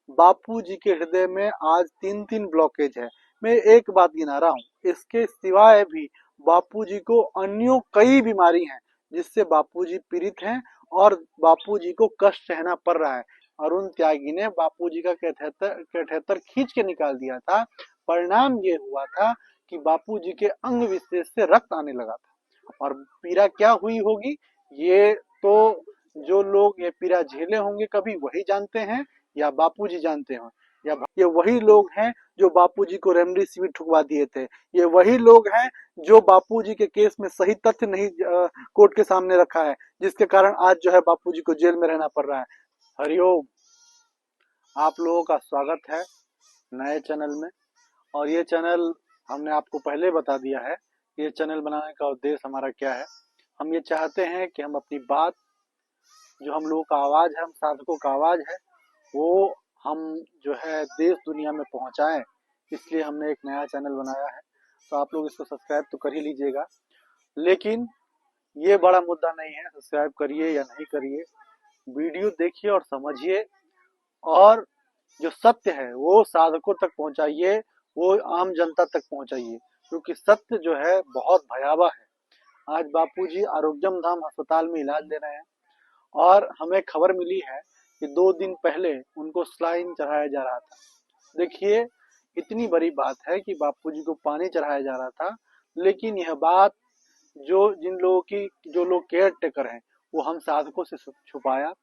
बापूजी के हृदय में आज तीन तीन ब्लॉकेज है। मैं एक बात गिना रहा हूँ, इसके सिवाय भी बापूजी को अन्यों कई बीमारी हैं जिससे बापूजी पीड़ित हैं और बापूजी को कष्ट सहना पड़ रहा है। अरुण त्यागी ने बापूजी का कैथेटर खींच के निकाल दिया था। परिणाम ये हुआ था कि बापूजी के अंग विशेष से रक्त आने लगा था और पीड़ा क्या हुई होगी ये तो जो लोग ये पीड़ा झेले होंगे कभी वही जानते हैं, या बापूजी जानते हो, या ये वही लोग हैं जो बापूजी को रेमडेसिविर ठुकवा दिए थे। ये वही लोग हैं जो बापूजी के केस में सही तथ्य नहीं कोर्ट के सामने रखा है, जिसके कारण आज जो है बापूजी को जेल में रहना पड़ रहा है। हरिओम, आप लोगों का स्वागत है नए चैनल में। और ये चैनल हमने आपको पहले बता दिया है, ये चैनल बनाने का उद्देश्य हमारा क्या है। हम ये चाहते हैं कि हम अपनी बात, जो हम लोगों का आवाज है, हम साधकों का आवाज है, वो हम जो है देश दुनिया में पहुंचाएं। इसलिए हमने एक नया चैनल बनाया है, तो आप लोग इसको सब्सक्राइब तो कर ही लीजिएगा। लेकिन ये बड़ा मुद्दा नहीं है सब्सक्राइब करिए या नहीं करिए, वीडियो देखिए और समझिए, और जो सत्य है वो साधकों तक पहुंचाइए, वो आम जनता तक पहुंचाइए, क्योंकि सत्य जो है बहुत भयावह है। आज बापूजी आरोग्यम धाम अस्पताल में इलाज ले रहे हैं और हमें खबर मिली है कि 2 दिन पहले उनको सलाइन चढ़ाया जा रहा था। देखिए, इतनी बड़ी बात है कि बापूजी को पानी चढ़ाया जा रहा था, लेकिन यह बात जो लोग केयर टेकर हैं वो हम साधकों से छुपाया।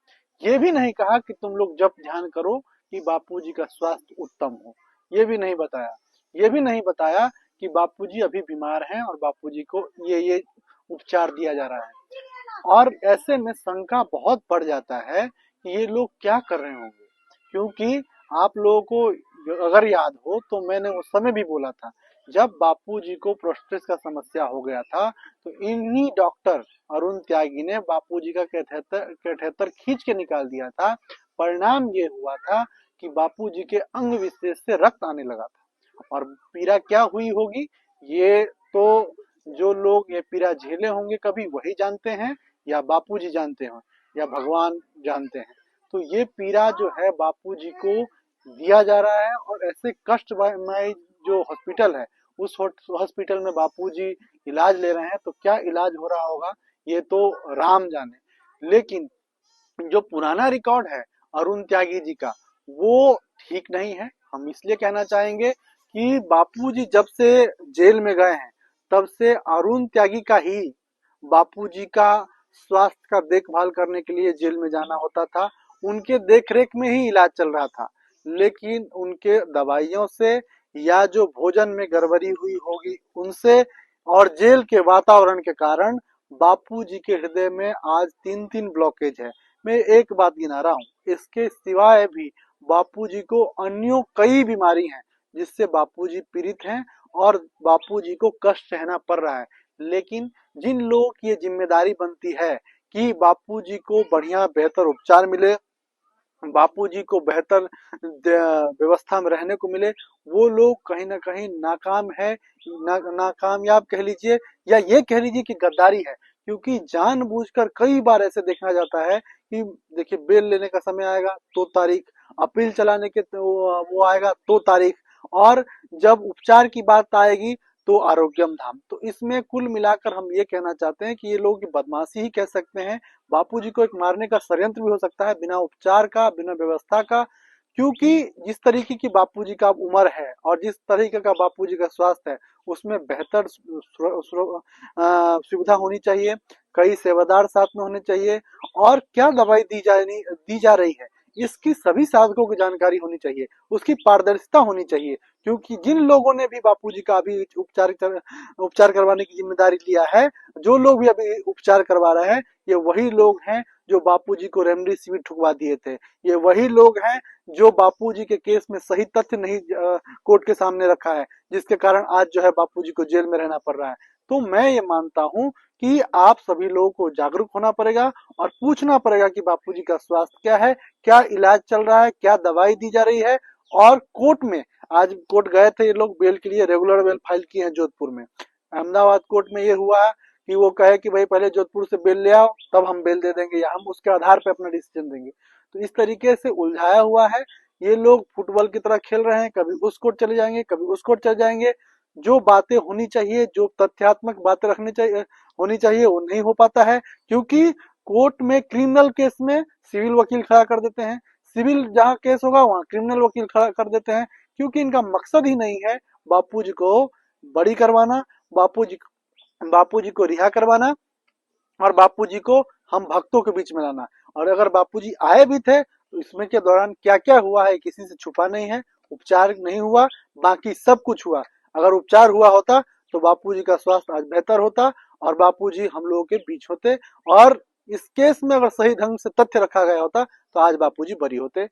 ये भी नहीं कहा कि तुम लोग जप ध्यान करो कि बापूजी का स्वास्थ्य उत्तम हो, ये भी नहीं बताया। ये भी नहीं बताया कि बापूजी अभी बीमार हैं और बापूजी को ये उपचार दिया जा रहा है। और ऐसे में शंका बहुत बढ़ जाता है कि ये लोग क्या कर रहे होंगे, क्योंकि आप लोगों को अगर याद हो तो मैंने उस समय भी बोला था, जब बापूजी को प्रोस्टेट का समस्या हो गया था तो इन्हीं डॉक्टर अरुण त्यागी ने बापूजी का कैथेटर खींच के निकाल दिया था। परिणाम ये हुआ था कि बापूजी के अंग विशेष से रक्त आने लगा था और पीड़ा क्या हुई होगी ये तो जो लोग ये पीड़ा झेले होंगे कभी वही जानते हैं, या बापूजी जानते हो, या भगवान जानते हैं। तो ये पीड़ा जो है बापूजी को दिया जा रहा है और ऐसे कष्टमय जो हॉस्पिटल है उस हॉस्पिटल में बापूजी इलाज ले रहे हैं, तो क्या इलाज हो रहा होगा ये तो राम जाने। लेकिन जो पुराना रिकॉर्ड है अरुण त्यागी जी का वो ठीक नहीं है। हम इसलिए कहना चाहेंगे कि बापूजी जब से जेल में गए हैं तब से अरुण त्यागी का ही बापूजी का स्वास्थ्य का देखभाल करने के लिए जेल में जाना होता था। उनके देखरेख में ही इलाज चल रहा था, लेकिन उनके दवाइयों से या जो भोजन में गड़बड़ी हुई होगी उनसे और जेल के वातावरण के कारण बापूजी के हृदय में आज तीन तीन ब्लॉकेज है। मैं एक बात गिना रहा हूँ, इसके सिवाय भी बापूजी को अन्यों कई बीमारी हैं जिससे बापूजी पीड़ित हैं और बापूजी को कष्ट सहना पड़ रहा है। लेकिन जिन लोगों की ये जिम्मेदारी बनती है कि बापूजी को बढ़िया बेहतर उपचार मिले, बापूजी को बेहतर व्यवस्था में रहने को मिले, वो लोग कहीं ना कहीं नाकाम है, नाकामयाब कह लीजिए, या ये कह लीजिए कि गद्दारी है। क्योंकि जानबूझकर कई बार ऐसे देखा जाता है कि देखिए बेल लेने का समय आएगा तो तारीख, अपील चलाने के तो वो आएगा तो तारीख, और जब उपचार की बात आएगी तो आरोग्यम धाम। तो इसमें कुल मिलाकर हम ये कहना चाहते हैं कि ये लोग बदमाशी ही कह सकते हैं। बापूजी को एक मारने का षड्यंत्र भी हो सकता है बिना उपचार का, बिना व्यवस्था का, क्योंकि जिस तरीके की बापूजी का उम्र है और जिस तरीके का बापूजी का स्वास्थ्य है उसमें बेहतर सुविधा होनी चाहिए, कई सेवादार साथ में होने चाहिए, और क्या दवाई दी जा रही है इसकी सभी साधकों को जानकारी होनी चाहिए, उसकी पारदर्शिता होनी चाहिए। क्योंकि जिन लोगों ने भी बापूजी का अभी उपचार करवाने की जिम्मेदारी लिया है, जो लोग भी अभी उपचार करवा रहे हैं, ये वही लोग हैं जो बापूजी को रेमडेसिविर ठुकवा दिए थे। ये वही लोग हैं जो बापूजी के केस में सही तथ्य नहीं कोर्ट के सामने रखा है, जिसके कारण आज जो है बापूजी को जेल में रहना पड़ रहा है। तो मैं ये मानता हूँ कि आप सभी लोगों को जागरूक होना पड़ेगा और पूछना पड़ेगा कि बापूजी का स्वास्थ्य क्या है, क्या इलाज चल रहा है, क्या दवाई दी जा रही है। और कोर्ट में आज कोर्ट गए थे ये लोग बेल के लिए, रेगुलर बेल फाइल किए हैं जोधपुर में। अहमदाबाद कोर्ट में ये हुआ है कि वो कहे कि भाई पहले जोधपुर से बेल ले आओ तब हम बेल दे देंगे, या हम उसके आधार पर अपना डिसीजन देंगे। तो इस तरीके से उलझाया हुआ है ये लोग फुटबॉल की तरह खेल रहे हैं, कभी उस कोर्ट चले जाएंगे, कभी उस कोर्ट चले जाएंगे। जो बातें होनी चाहिए, जो तथ्यात्मक बातें रखनी चाहिए, होनी चाहिए, वो नहीं हो पाता है, क्योंकि कोर्ट में क्रिमिनल केस में सिविल वकील खड़ा कर देते हैं, सिविल जहाँ केस होगा वहां क्रिमिनल वकील खड़ा कर देते हैं, क्योंकि इनका मकसद ही नहीं है बापूजी को बरी करवाना, बापूजी बापूजी को रिहा करवाना, और बापूजी को हम भक्तों के बीच में लाना। और अगर बापूजी आए भी थे तो इसमें के दौरान क्या क्या हुआ है किसी से छुपा नहीं है। उपचार नहीं हुआ, बाकी सब कुछ हुआ। अगर उपचार हुआ होता तो बापूजी का स्वास्थ्य आज बेहतर होता और बापूजी हम लोगों के बीच होते। और इस केस में अगर सही ढंग से तथ्य रखा गया होता तो आज बापूजी बरी होते।